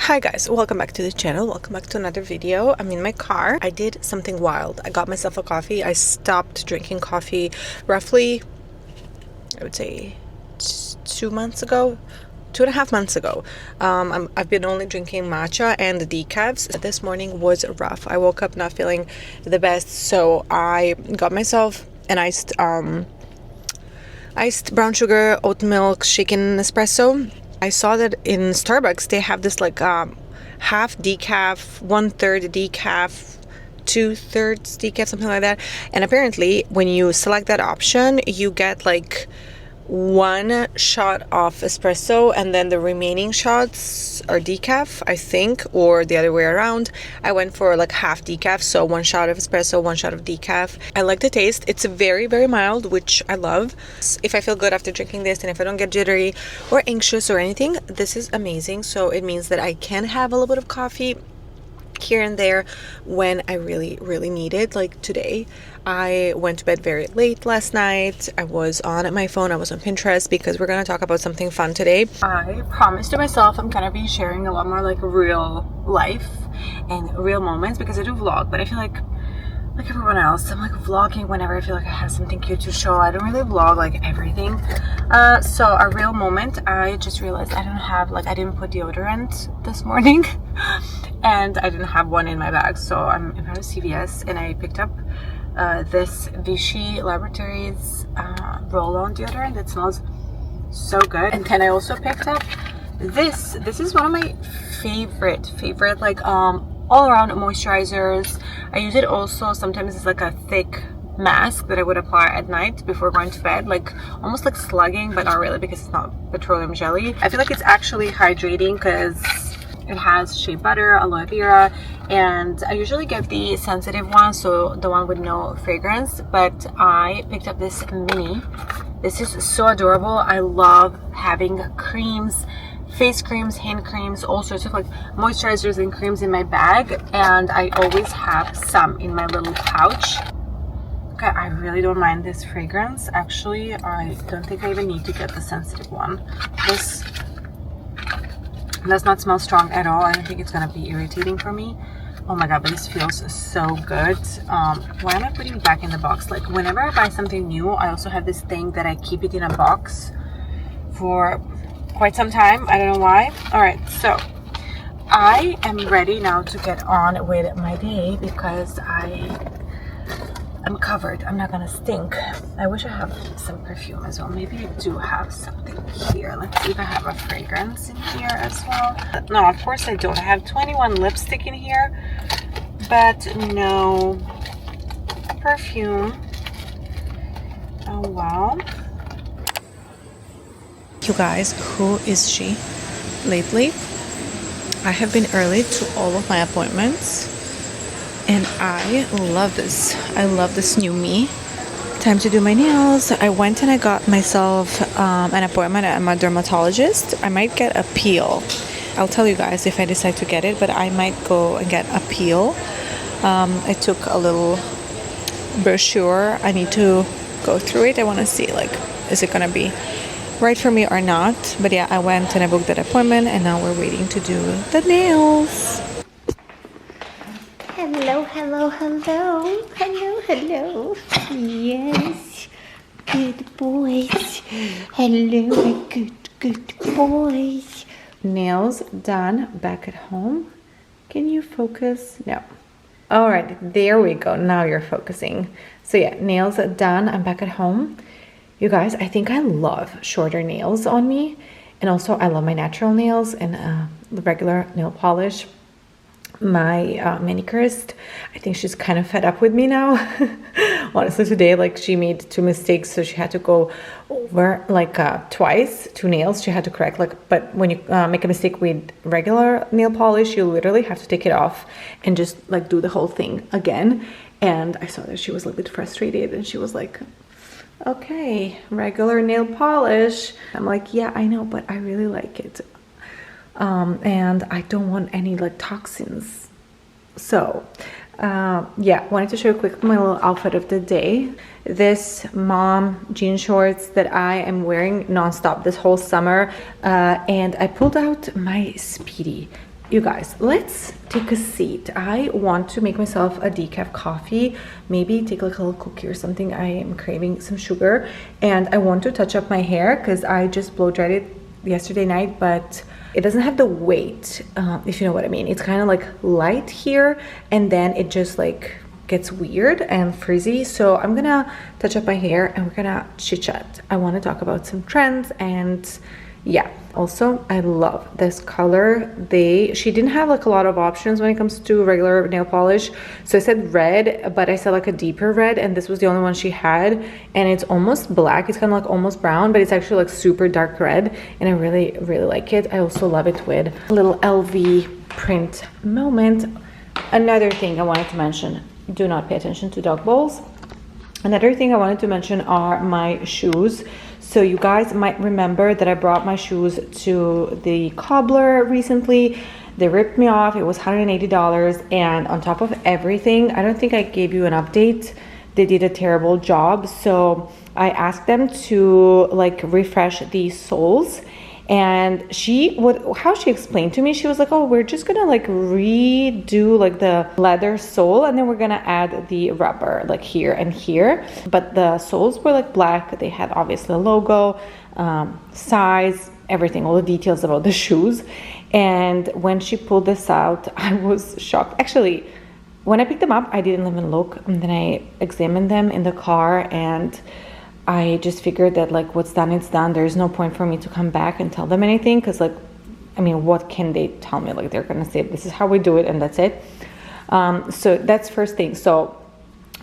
Hi guys, welcome back to the channel. Welcome back to another video. I'm in my car. I did something wild. I got myself a coffee. I stopped drinking coffee roughly, I would say 2 months ago, 2.5 months ago. I've been only drinking matcha and the decafs. This morning was rough. I woke up not feeling the best, so I got myself an iced brown sugar oat milk shaken espresso. I saw that in Starbucks they have this like half decaf, 1/3 decaf, 2/3 decaf, something like that. And apparently when you select that option, you get like 1 shot of espresso and then the remaining shots are decaf, I think, or the other way around. I went for like half decaf, so 1 shot of espresso, 1 shot of decaf. I like the taste. It's very, very mild, which I love. If I feel good after drinking this and if I don't get jittery or anxious or anything, this is amazing. So it means that I can have a little bit of coffee here and there when I really, really need it. Like today, I went to bed very late last night. I was on my phone. I was on Pinterest because we're going to talk about something fun today. I promised to myself I'm going to be sharing a lot more like real life and real moments because I do vlog, but I feel like everyone else, I'm like vlogging whenever I feel like I have something cute to show. I don't really vlog like everything. So a real moment, I just realized I don't have, like, I didn't put deodorant this morning and I didn't have one in my bag. So I'm in front of CVS and I picked up this Vichy Laboratories roll-on deodorant that smells so good. And then I also picked up this is one of my favorite like all around moisturizers. I use it also sometimes as like a thick mask that I would apply at night before going to bed, like almost like slugging, but not really because it's not petroleum jelly. I feel like it's actually hydrating because it has shea butter, aloe vera, and I usually get the sensitive one, so the one with no fragrance, but I picked up this mini. This is so adorable. I love having creams, face creams, hand creams, all sorts of like moisturizers and creams in my bag, and I always have some in my little pouch. Okay, I really don't mind this fragrance. Actually, I don't think I even need to get the sensitive one. This does not smell strong at all. I don't think it's gonna be irritating for me. Oh my god, but this feels so good. Why am I putting it back in the box? Like whenever I buy something new, I also have this thing that I keep it in a box for quite some time. I don't know why. All right, so I am ready now to get on with my day because I'm covered. I'm not gonna stink. I wish I have some perfume as well. Maybe I do have something here. Let's see if I have a fragrance in here as well. No, of course I don't. I have 21 lipstick in here, but no perfume. Oh wow. You guys, who is she? Lately, I have been early to all of my appointments and I love this. I love this new me. Time to do my nails. I went and I got myself an appointment at my dermatologist. I might get a peel. I'll tell you guys if I decide to get it, but I might go and get a peel. I took a little brochure. I need to go through it. I want to see, like, is it gonna be right for me or not? But yeah, I went and I booked that appointment and now we're waiting to do the nails. Hello. Yes, good boys. Hello, good boys. Nails done back at home. Can you focus? No. All right, there we go. Now you're focusing. So yeah, nails done. I'm back at home. You guys, I think I love shorter nails on me, and also I love my natural nails and the regular nail polish. My manicurist, I think she's kind of fed up with me now. Honestly, today, like, she made 2 mistakes, so she had to go over like twice, 2 nails she had to correct. Like, but when you make a mistake with regular nail polish, you literally have to take it off and just like do the whole thing again. And I saw that she was a little bit frustrated and she was like, okay, regular nail polish. I'm like, yeah, I know, but I really like it. And I don't want any like toxins. So yeah, wanted to show you quick my little outfit of the day. This mom jean shorts that I am wearing nonstop this whole summer, and I pulled out my Speedy You guys, let's take a seat. I want to make myself a decaf coffee, maybe take like a little cookie or something. I am craving some sugar, and I want to touch up my hair because I just blow dried it yesterday night, but it doesn't have the weight, if you know what I mean. It's kind of like light here, and then it just like gets weird and frizzy. So I'm gonna touch up my hair and we're gonna chit chat. I want to talk about some trends, and yeah, also I love this color. She didn't have like a lot of options when it comes to regular nail polish, so I said red, but I said like a deeper red, and this was the only one she had, and it's almost black. It's kind of like almost brown, but it's actually like super dark red, and I really like it. I also love it with a little LV print moment. Another thing I wanted to mention, do not pay attention to dog balls. Another thing I wanted to mention are my shoes. So you guys might remember that I brought my shoes to the cobbler recently. They ripped me off. It was $180, and on top of everything, I don't think I gave you an update. They did a terrible job. So I asked them to like refresh the soles, and how she explained to me, she was like, oh, we're just gonna like redo like the leather sole, and then we're gonna add the rubber like here and here. But the soles were like black. They had obviously a logo, size, everything, all the details about the shoes. And when she pulled this out, I was shocked. Actually, when I picked them up, I didn't even look, and then I examined them in the car, and I just figured that like what's done, it's done. There's no point for me to come back and tell them anything, because like, I mean, what can they tell me? Like, they're gonna say this is how we do it, and that's it. So that's first thing. So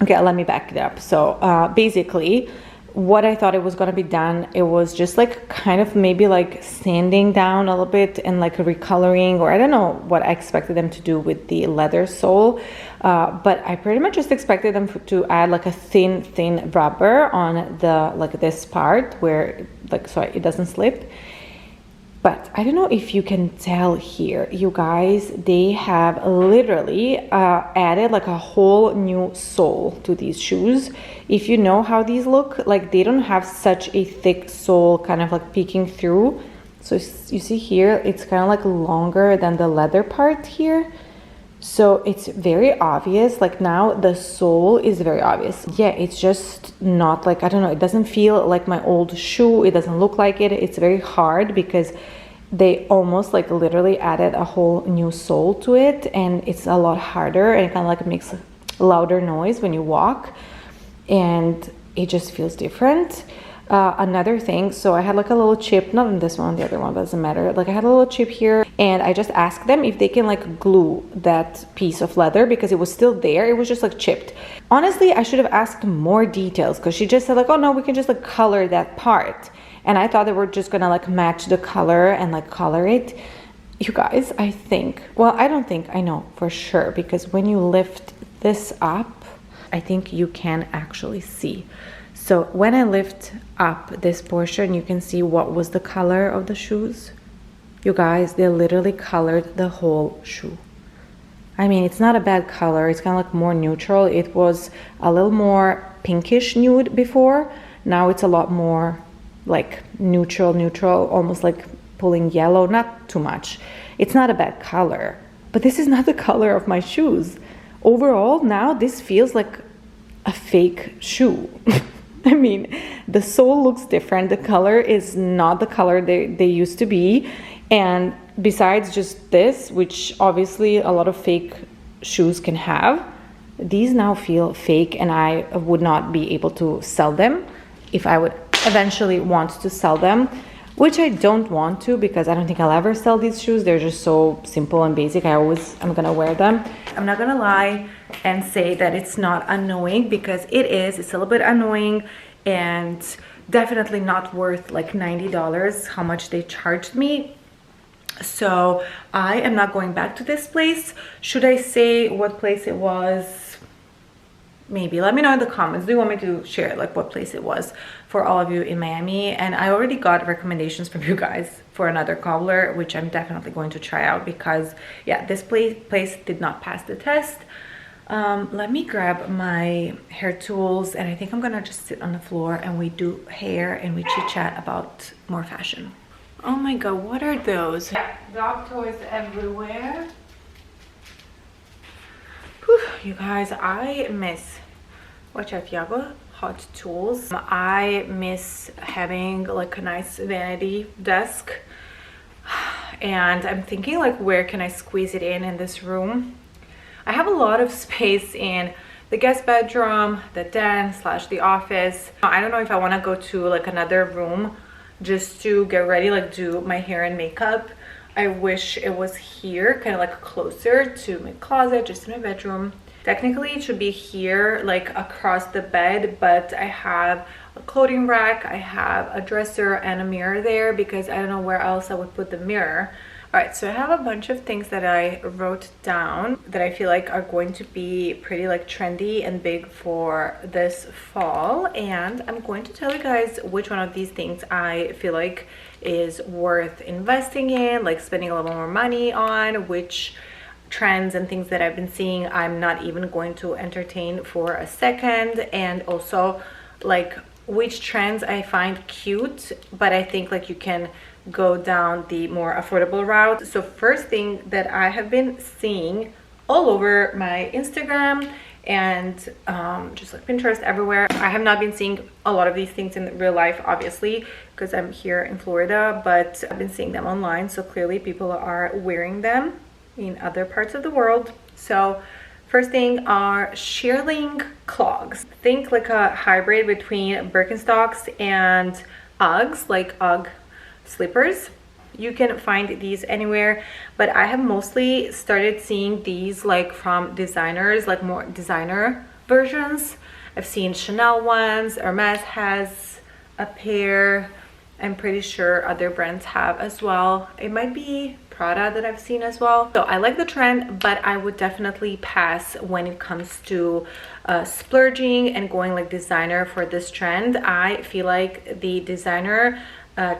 okay, let me back it up. So basically what I thought it was gonna be done, it was just like kind of maybe like sanding down a little bit and like recoloring, or I don't know what I expected them to do with the leather sole, but I pretty much just expected them to add like a thin rubber on the like this part where like so it doesn't slip. But I don't know if you can tell here, you guys, they have literally added like a whole new sole to these shoes. If you know how these look, like they don't have such a thick sole kind of like peeking through. So you see here, it's kind of like longer than the leather part here. So it's very obvious, like now the sole is very obvious. Yeah, it's just not like, I don't know, it doesn't feel like my old shoe. It doesn't look like it. It's very hard because they almost like literally added a whole new sole to it, and it's a lot harder, and it kind of like makes a louder noise when you walk, and it just feels different. Another thing, so I had like a little chip, not on this one, the other one, doesn't matter. Like I had a little chip here, and I just asked them if they can like glue that piece of leather because it was still there. It was just like chipped. Honestly, I should have asked more details, because she just said like, oh no, we can just like color that part. And I thought they were just gonna like match the color and like color it. You guys, I think, well, I don't think, I know for sure, because when you lift this up, I think you can actually see. So when I lift up this portion, you can see what was the color of the shoes. You guys, they literally colored the whole shoe. I mean, it's not a bad color. It's kind of like more neutral. It was a little more pinkish nude before. Now it's a lot more like neutral, almost like pulling yellow, not too much. It's not a bad color, but this is not the color of my shoes. Overall, now this feels like a fake shoe. I mean, the sole looks different. The color is not the color they used to be. And besides just this, which obviously a lot of fake shoes can have, these now feel fake, and I would not be able to sell them if I would eventually want to sell them, which I don't want to, because I don't think I'll ever sell these shoes. They're just so simple and basic. I'm gonna wear them. I'm not gonna lie and say that it's not annoying, because it's a little bit annoying, and definitely not worth like $90 how much they charged me. So I am not going back to this place. Should I say what place it was? Maybe let me know in the comments. Do you want me to share like what place it was for all of you in Miami? And I already got recommendations from you guys for another cobbler, which I'm definitely going to try out, because yeah, this place did not pass the test. Let me grab my hair tools, and I think I'm gonna just sit on the floor and we do hair and we chit chat about more fashion. Oh my god, what are those? Yeah, dog toys everywhere. Whew, you guys, I miss watch out, Yago. Hot tools. I miss having like a nice vanity desk, and I'm thinking like where can I squeeze it in this room. I have a lot of space in the guest bedroom, the den slash the office. I don't know if I want to go to like another room just to get ready, like do my hair and makeup. I wish it was here, kind of like closer to my closet, just in my bedroom. Technically it should be here, like across the bed, but I have a clothing rack, I have a dresser and a mirror there because I don't know where else I would put the mirror. All right, so I have a bunch of things that I wrote down that I feel like are going to be pretty like trendy and big for this fall, and I'm going to tell you guys which one of these things I feel like is worth investing in, like spending a little more money on, which trends and things that I've been seeing I'm not even going to entertain for a second, and also like which trends I find cute but I think like you can go down the more affordable route. So first thing that I have been seeing all over my Instagram and just like Pinterest, everywhere. I have not been seeing a lot of these things in real life, obviously, because I'm here in Florida, but I've been seeing them online, so clearly people are wearing them in other parts of the world. So first thing are shearling clogs. Think like a hybrid between Birkenstocks and Uggs, like Ugg slippers. You can find these anywhere, but I have mostly started seeing these like from designers, like more designer versions. I've seen Chanel ones, Hermes has a pair. I'm pretty sure other brands have as well. It might be Prada that I've seen as well. So I like the trend, but I would definitely pass when it comes to splurging and going like designer for this trend. I feel like the designer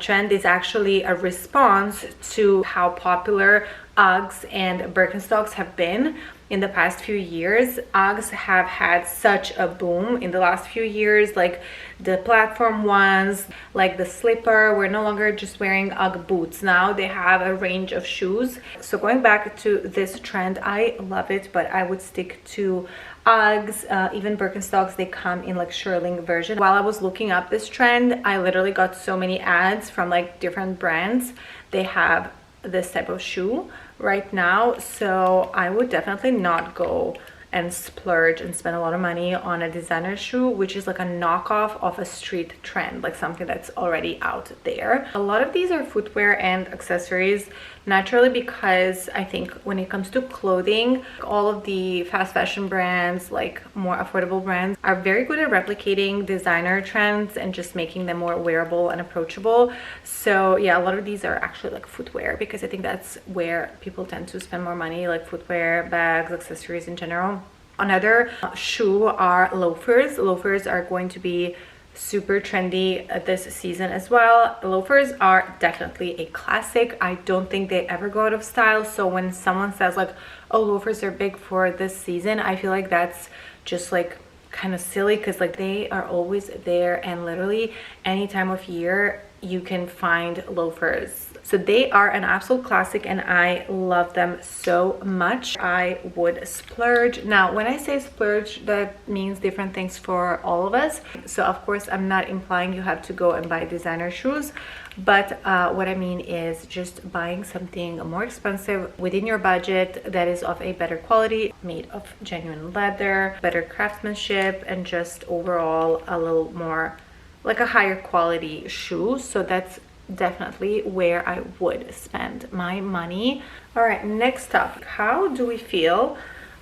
trend is actually a response to how popular Uggs and Birkenstocks have been in the past few years. Uggs have had such a boom in the last few years, like the platform ones, like the slipper. We're no longer just wearing Ugg boots. Now they have a range of shoes. So going back to this trend, I love it, but I would stick to Uggs. Even Birkenstocks, they come in like shearling version. While I was looking up this trend, I literally got so many ads from like different brands. They have this type of shoe right now, so I would definitely not go and splurge and spend a lot of money on a designer shoe, which is like a knockoff of a street trend, like something that's already out there. A lot of these are footwear and accessories, naturally, because I think when it comes to clothing, all of the fast fashion brands, like more affordable brands, are very good at replicating designer trends and just making them more wearable and approachable. So yeah, a lot of these are actually like footwear, because I think that's where people tend to spend more money, like footwear, bags, accessories in general. Another shoe are loafers. Loafers are going to be super trendy this season as well. Loafers are definitely a classic. I don't think they ever go out of style. So when someone says like, oh, loafers are big for this season, I feel like that's just like kind of silly, because like they are always there, and literally any time of year you can find loafers. So they are an absolute classic and I love them so much. I would splurge. Now, when I say splurge, that means different things for all of us. So of course, I'm not implying you have to go and buy designer shoes, but what I mean is just buying something more expensive within your budget that is of a better quality, made of genuine leather, better craftsmanship, and just overall a little more like a higher quality shoe. So that's definitely where I would spend my money. All right, next up, how do we feel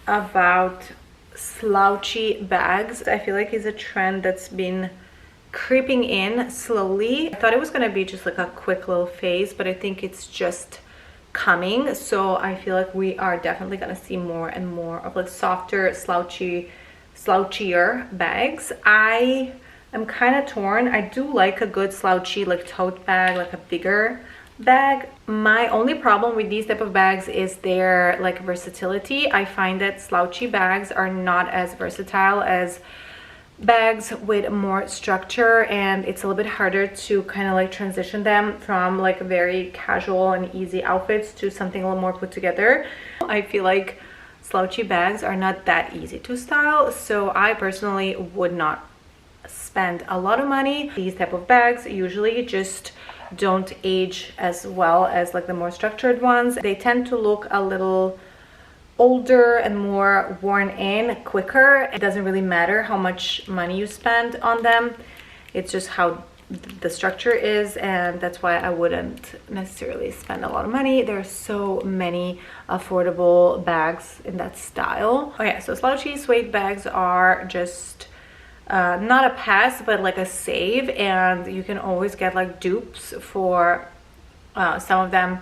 about slouchy bags? I feel like it's a trend that's been creeping in slowly. I thought it was gonna be just like a quick little phase, but I think it's just coming. So I feel like we are definitely gonna see more and more of like softer, slouchier bags. I'm kind of torn. I do like a good slouchy like tote bag, like a bigger bag. My only problem with these type of bags is their like versatility. I find that slouchy bags are not as versatile as bags with more structure, and it's a little bit harder to kind of like transition them from like very casual and easy outfits to something a little more put together. I feel like slouchy bags are not that easy to style, so I personally would not spend a lot of money. These type of bags usually just don't age as well as like the more structured ones. They tend to look a little older and more worn in quicker. It doesn't really matter how much money you spend on them, it's just how the structure is, and that's why I wouldn't necessarily spend a lot of money. There are so many affordable bags in that style. Okay, so slouchy suede bags are just not a pass, but like a save, and you can always get like dupes for some of them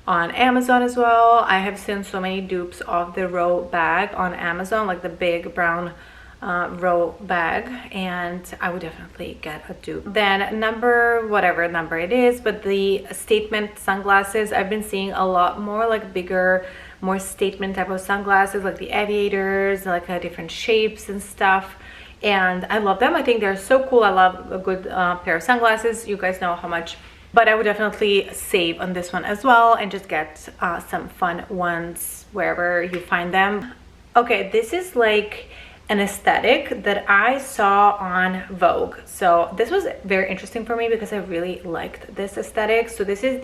on Amazon as well. I have seen so many dupes of the row bag on Amazon, like the big brown row bag, and I would definitely get a dupe. Then number, whatever number it is, but the statement sunglasses, I've been seeing a lot more like bigger, more statement type of sunglasses, like the aviators, like different shapes and stuff, and I love them. I think they're so cool. I love a good pair of sunglasses. You guys know how much, but I would definitely save on this one as well and just get some fun ones wherever you find them. Okay, this is like an aesthetic that I saw on Vogue. So this was very interesting for me because I really liked this aesthetic. So this is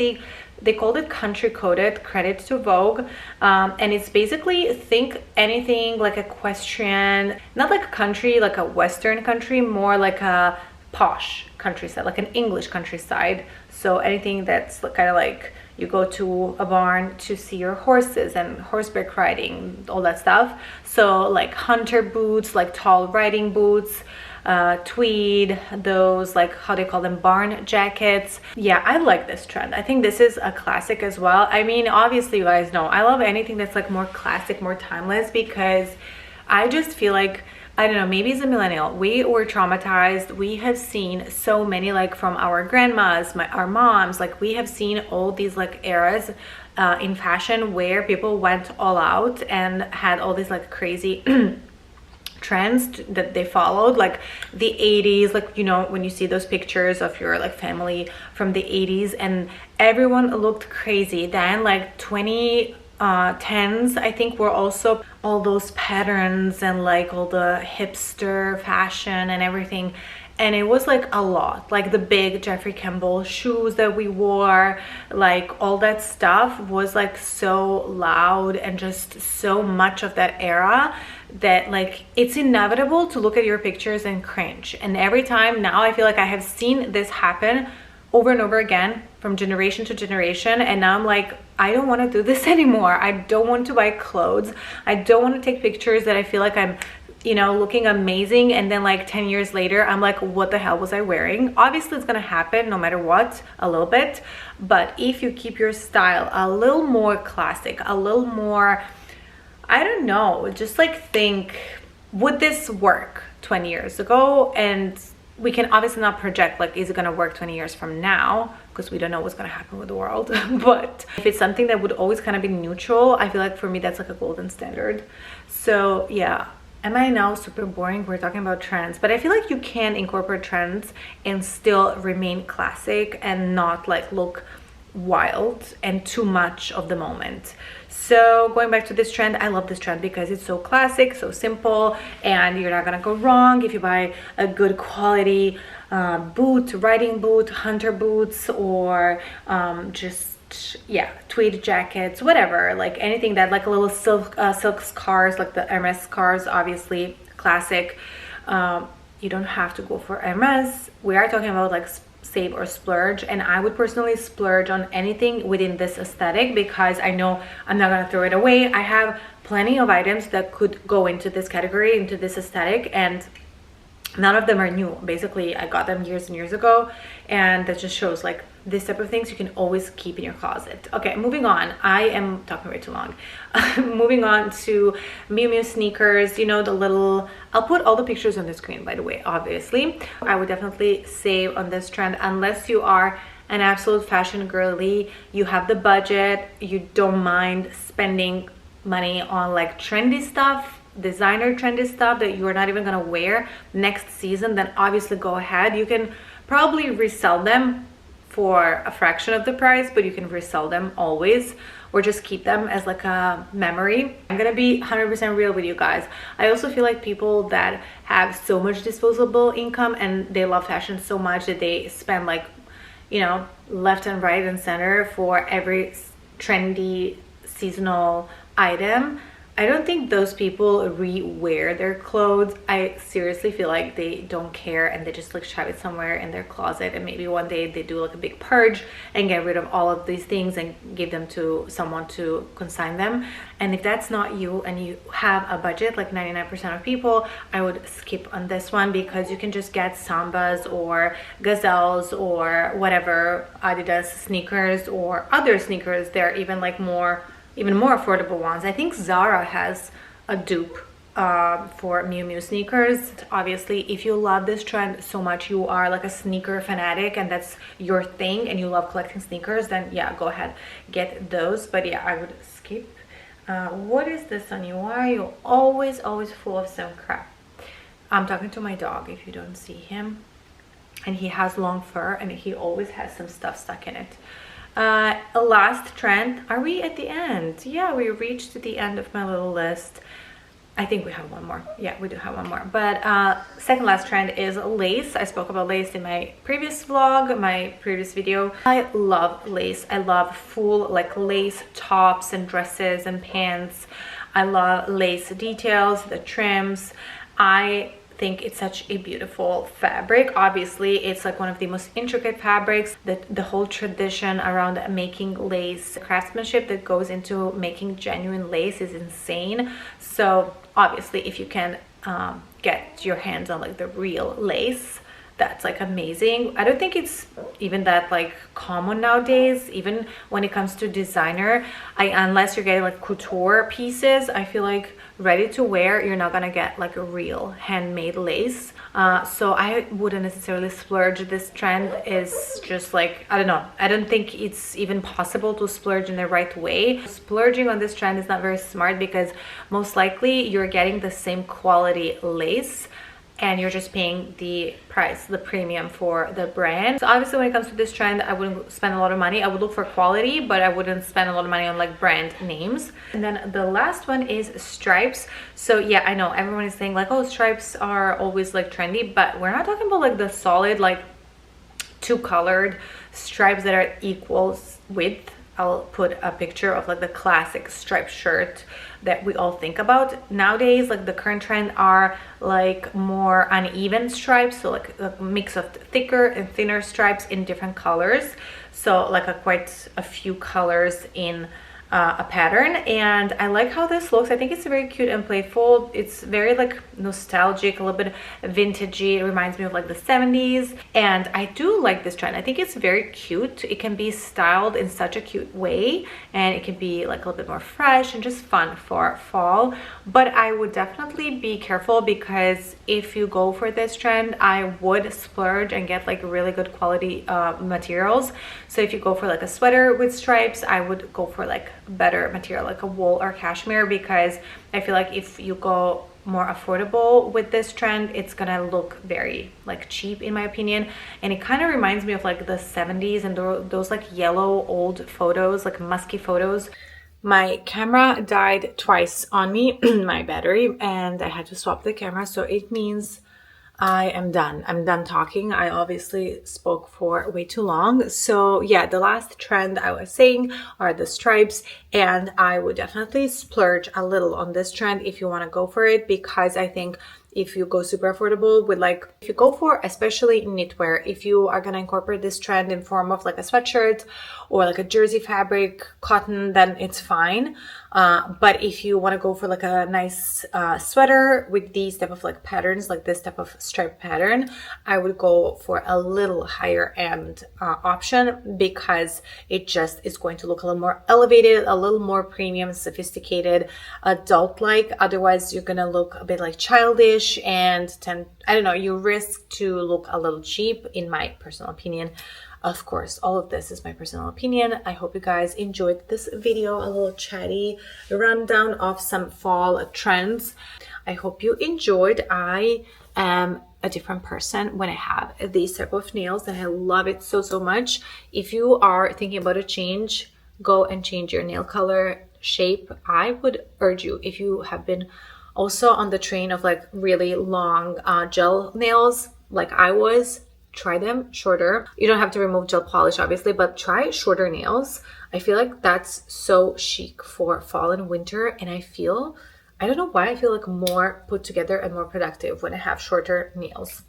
they called it country coded, credit to Vogue, and it's basically, think anything like equestrian, not like a country, like a Western country, more like a posh countryside, like an English countryside. So anything that's kind of like you go to a barn to see your horses and horseback riding, all that stuff. So like hunter boots, like tall riding boots, tweed, those like, how they call them, barn jackets. Yeah, I like this trend. I think this is a classic as well. I mean, obviously you guys know I love anything that's like more classic, more timeless, because I just feel like, I don't know, maybe as a millennial, we were traumatized. We have seen so many, like from our grandmas, our moms, like we have seen all these like eras in fashion where people went all out and had all these like crazy trends that they followed, like the 80s, like, you know, when you see those pictures of your like family from the 80s and everyone looked crazy. Then like 2010s, I think, were also all those patterns and like all the hipster fashion and everything, and it was like a lot, like the big Jeffrey Campbell shoes that we wore, like all that stuff was like so loud and just so much of that era that like it's inevitable to look at your pictures and cringe. And every time now I feel like I have seen this happen over and over again from generation to generation, and now I'm like, I don't want to do this anymore. I don't want to buy clothes. I don't want to take pictures that I feel like I'm, you know, looking amazing, and then like 10 years later I'm like, what the hell was I wearing? Obviously it's gonna happen no matter what, a little bit, but if you keep your style a little more classic, a little more, I don't know, just like think, would this work 20 years ago? And we can obviously not project like, is it going to work 20 years from now, because we don't know what's going to happen with the world. But if it's something that would always kind of be neutral, I feel like for me that's like a golden standard. So yeah, am I now super boring? We're talking about trends, but I feel like you can incorporate trends and still remain classic and not like look wild and too much of the moment. So going back to this trend, I love this trend because it's so classic, so simple, and you're not gonna go wrong if you buy a good quality boot, riding boot, hunter boots, or just, yeah, tweed jackets, whatever, like anything that, like a little silk scarves, like the Hermes scarves, obviously classic. You don't have to go for Hermes. We are talking about like save or splurge, and I would personally splurge on anything within this aesthetic because I know I'm not gonna throw it away. I have plenty of items that could go into this category, into this aesthetic, and none of them are new. Basically I got them years and years ago, and that just shows like this type of things you can always keep in your closet. Okay, moving on. I am talking way too long. Moving on to Miu Miu sneakers. You know, the little, I'll put all the pictures on the screen, by the way, obviously. I would definitely save on this trend unless you are an absolute fashion girly, you have the budget, you don't mind spending money on like trendy stuff. designer trendy stuff that you're not even gonna wear next season, then obviously go ahead. You can probably resell them for a fraction of the price, but you can resell them always, or just keep them as like a memory. I'm gonna be 100% real with you guys. I also feel like people that have so much disposable income and they love fashion so much that they spend like, you know, left and right and center for every trendy seasonal item. I don't think those people re-wear their clothes. I seriously feel like they don't care and they just like shove it somewhere in their closet, and maybe one day they do like a big purge and get rid of all of these things and give them to someone to consign them. And if that's not you and you have a budget like 99% of people, I would skip on this one, because you can just get Sambas or Gazelles or whatever, Adidas sneakers or other sneakers. They're even like even more affordable ones. I think Zara has a dupe for Miu Miu sneakers. Obviously, if you love this trend so much, you are like a sneaker fanatic and that's your thing and you love collecting sneakers, then yeah, go ahead, get those. But yeah, I would skip. What is this on you? Why are you always full of some crap? I'm talking to my dog, if you don't see him. And he has long fur and he always has some stuff stuck in it. A last trend. Are we at the end? Yeah, we reached the end of my little list. I think we have one more. Yeah, we do have one more. But second last trend is lace. I spoke about lace in my previous vlog, my previous video. I love lace. I love full like lace tops and dresses and pants. I love lace details, the trims. I think it's such a beautiful fabric. Obviously, it's like one of the most intricate fabrics. The whole tradition around making lace, craftsmanship that goes into making genuine lace is insane. So obviously, if you can get your hands on like the real lace, that's like amazing. I don't think it's even that like common nowadays, even when it comes to designer. Unless you're getting like couture pieces, I feel like ready to wear, you're not gonna get like a real handmade lace. So I wouldn't necessarily splurge. This trend is just like, I don't know, I don't think it's even possible to splurge in the right way. Splurging on this trend is not very smart, because most likely you're getting the same quality lace and you're just paying the price, the premium for the brand. So obviously when it comes to this trend, I wouldn't spend a lot of money. I would look for quality, but I wouldn't spend a lot of money on like brand names. And then the last one is stripes. So yeah, I know everyone is saying like, oh, stripes are always like trendy, but we're not talking about like the solid like two colored stripes that are equal width. I'll put a picture of like the classic striped shirt that we all think about nowadays. Like the current trend are like more uneven stripes, so like a mix of thicker and thinner stripes in different colors. So like quite a few colors in a pattern, and I like how this looks. I think it's very cute and playful. It's very like nostalgic, a little bit vintagey. It reminds me of like the 70s, and I do like this trend. I think it's very cute. It can be styled in such a cute way, and it can be like a little bit more fresh and just fun for fall. But I would definitely be careful, because if you go for this trend, I would splurge and get like really good quality materials. So if you go for like a sweater with stripes, I would go for like better material like a wool or cashmere, because I feel like if you go more affordable with this trend, it's gonna look very like cheap in my opinion. And it kind of reminds me of like the 70s and those like yellow old photos, like musky photos. My camera died twice on me, my battery, and I had to swap the camera, so it means I am done. I'm done talking. I obviously spoke for way too long. So yeah, the last trend I was saying are the stripes, and I would definitely splurge a little on this trend if you want to go for it, because I think if you go super affordable with like, if you go for especially knitwear, if you are going to incorporate this trend in form of like a sweatshirt or like a jersey fabric, cotton, then it's fine. But if you want to go for like a nice sweater with these type of like patterns, like this type of stripe pattern, I would go for a little higher end option, because it just is going to look a little more elevated, a little more premium, sophisticated, adult-like. Otherwise, you're going to look a bit like childish and I don't know, you risk to look a little cheap in my personal opinion. Of course, all of this is my personal opinion. I hope you guys enjoyed this video, a little chatty rundown of some fall trends. I hope you enjoyed. I am a different person when I have these type of nails, and I love it so much. If you are thinking about a change, go and change your nail color, shape. I would urge you, if you have been also on the train of like really long gel nails like I was, try them shorter. You don't have to remove gel polish obviously, but try shorter nails. I feel like that's so chic for fall and winter, and I don't know why, I feel like more put together and more productive when I have shorter nails.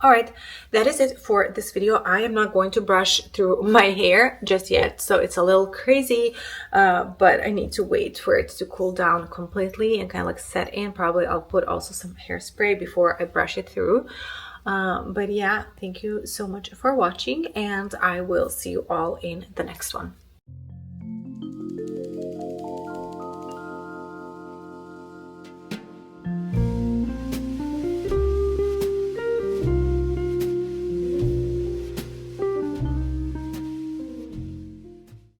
All right, that is it for this video. I am not going to brush through my hair just yet, so it's a little crazy, but I need to wait for it to cool down completely and kind of like set in. Probably I'll put also some hairspray before I brush it through. But yeah, thank you so much for watching, and I will see you all in the next one.